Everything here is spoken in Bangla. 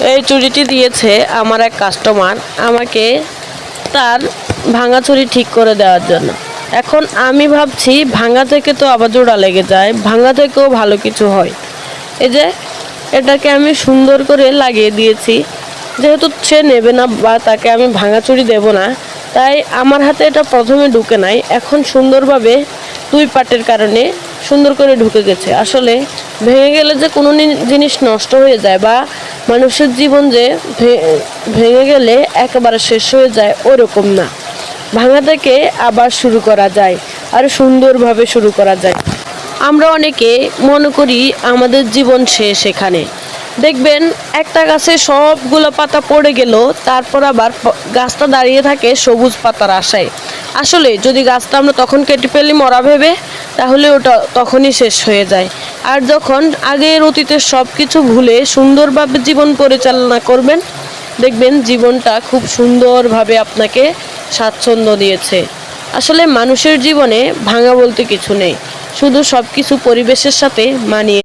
এই চুড়িটি দিয়েছে আমার এক কাস্টমার আমাকে তার ভাঙা চুড়ি ঠিক করে দেওয়ার জন্য। এখন আমি ভাবছি ভাঙা থেকে তো আবার জোড়া লেগে যায়, ভাঙা থেকেও ভালো কিছু হয়। এই যে এটাকে আমি সুন্দর করে লাগিয়ে দিয়েছি, যেহেতু সে নেবে না বা তাকে আমি ভাঙা চুড়ি দেব না, তাই আমার হাতে এটা প্রথমে ঢুকে নাই, এখন সুন্দরভাবে দুই পাটের কারণে সুন্দর করে ঢুকে গেছে। আসলে ভেঙে গেলে যে কোনো জিনিস নষ্ট হয়ে যায় বা মানুষের জীবন যে ভেঙে গেলে একেবারে শেষ হয়ে যায় ওরকম না, ভাঙা থেকে আবার শুরু করা যায় আর সুন্দরভাবে শুরু করা যায়। আমরা অনেকে মনে করি আমাদের জীবন শেষ এখানে। দেখবেন একটা গাছে সবগুলো পাতা পড়ে গেল, তারপর আবার গাছটা দাঁড়িয়ে থাকে সবুজ পাতার আশায়। আসলে যদি গাছটা আমরা তখন কেটে ফেলি মরা ভেবে, তাহলে ওটা তখনই শেষ হয়ে যায়। আর যখন আগের অতীতের সব কিছু ভুলে সুন্দরভাবে জীবন পরিচালনা করবেন, দেখবেন জীবনটা খুব সুন্দরভাবে আপনাকে স্বাচ্ছন্দ্য দিয়েছে। আসলে মানুষের জীবনে ভাঙা বলতে কিছু নেই, শুধু সব কিছু পরিবেশের সাথে মানিয়ে